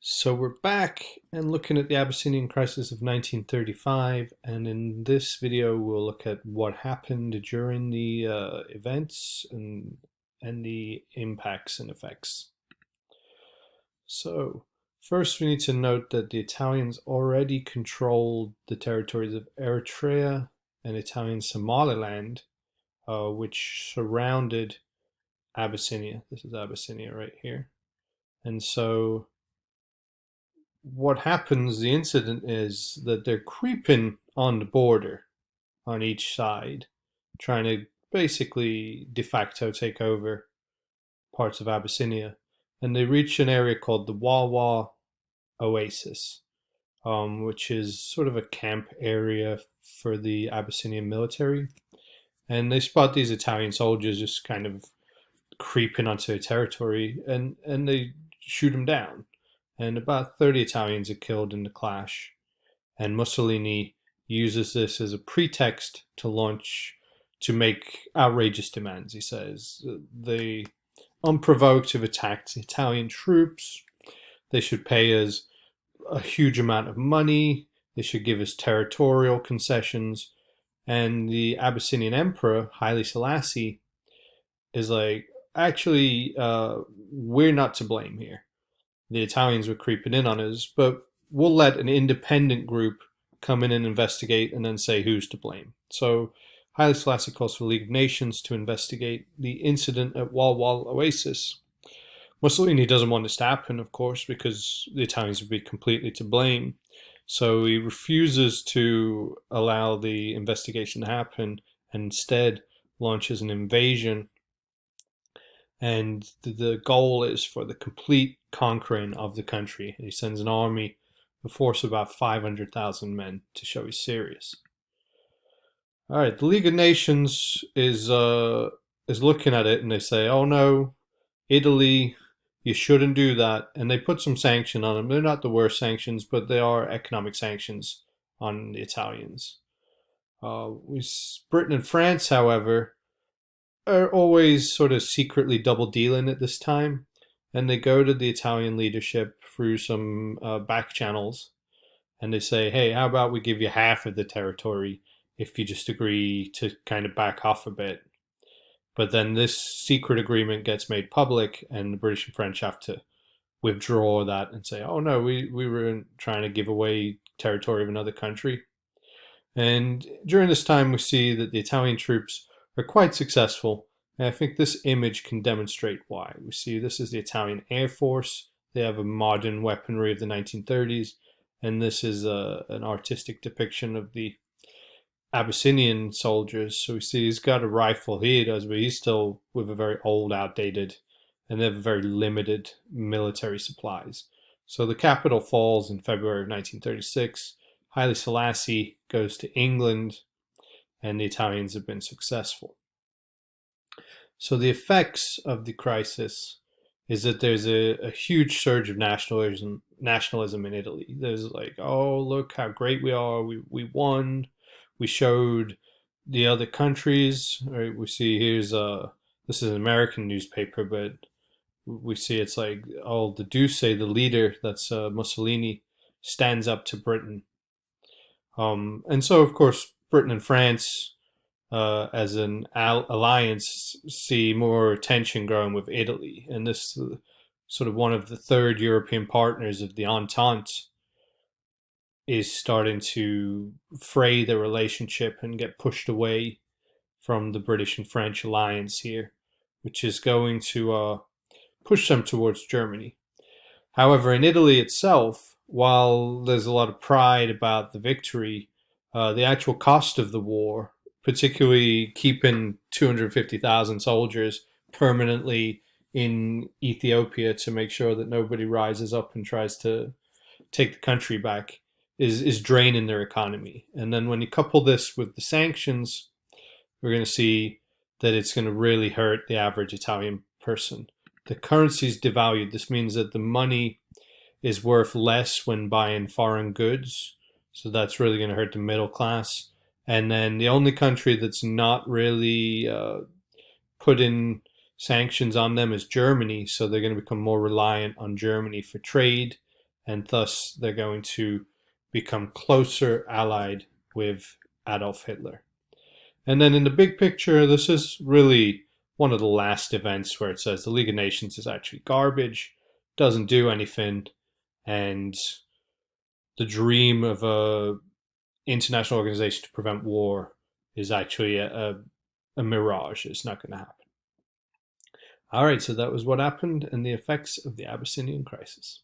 So we're back and looking at the Abyssinian crisis of 1935, and in this video we'll look at what happened during the events and the impacts and effects. So first we need to note that the Italians already controlled the territories of Eritrea and Italian Somaliland, which surrounded Abyssinia. This is Abyssinia right here. And so what happens, the incident is that they're creeping on the border on each side, trying to basically de facto take over parts of Abyssinia. And they reach an area called the Wawa Oasis, which is sort of a camp area for the Abyssinian military. And they spot these Italian soldiers just kind of creeping onto their territory, and they shoot them down. And about 30 Italians are killed in the clash. And Mussolini uses this as a pretext to make outrageous demands. He says they unprovoked have attacked the Italian troops. They should pay us a huge amount of money. They should give us territorial concessions. And the Abyssinian emperor, Haile Selassie, is like, actually, we're not to blame here. The Italians were creeping in on us, but we'll let an independent group come in and investigate and then say who's to blame. So Haile Selassie calls for the League of Nations to investigate the incident at Wal Wal Oasis. Mussolini doesn't want this to happen, of course, because the Italians would be completely to blame. So he refuses to allow the investigation to happen and instead launches an invasion. And the goal is for the complete conquering of the country. He sends an army, a force of about 500,000 men, to show he's serious. All right, the League of Nations is looking at it and they say, "Oh no, Italy, you shouldn't do that." And they put some sanction on them. They're not the worst sanctions, but they are economic sanctions on the Italians. Britain and France, however, are always sort of secretly double dealing at this time, and they go to the Italian leadership through some back channels, and they say, "Hey, how about we give you half of the territory if you just agree to kind of back off a bit?" But then this secret agreement gets made public, and the British and French have to withdraw that and say, "Oh no, we were trying to give away territory of another country." And during this time, we see that the Italian troops are quite successful. And I think this image can demonstrate why. We see this is the Italian Air Force. They have a modern weaponry of the 1930s. And this is an artistic depiction of the Abyssinian soldiers. So we see he's got a rifle, he does, but he's still with a very old, outdated, and they have very limited military supplies. So the capital falls in February of 1936. Haile Selassie goes to England, and the Italians have been successful. So the effects of the crisis is that there's a huge surge of nationalism in Italy. There's like, "Oh, look how great we are. We won. We showed the other countries." Right? We see this is an American newspaper, but we see it's like, "Oh, the Duce, the leader, that's Mussolini, stands up to Britain." And so, of course, Britain and France, as an alliance, see more tension growing with Italy. And this sort of one of the third European partners of the Entente is starting to fray the relationship and get pushed away from the British and French alliance here, which is going to push them towards Germany. However, in Italy itself, while there's a lot of pride about the victory, the actual cost of the war, particularly keeping 250,000 soldiers permanently in Ethiopia to make sure that nobody rises up and tries to take the country back, is draining their economy. And then when you couple this with the sanctions, we're going to see that it's going to really hurt the average Italian person. The currency is devalued. This means that the money is worth less when buying foreign goods. So that's really going to hurt the middle class. And then the only country that's not really putting sanctions on them is Germany. So they're going to become more reliant on Germany for trade. and thus they're going to become closer allied with Adolf Hitler. And then in the big picture, this is really one of the last events where it says the League of Nations is actually garbage, doesn't do anything, and the dream of a international organization to prevent war is actually a mirage. It's not going to happen. All right, so that was what happened and the effects of the Abyssinian crisis.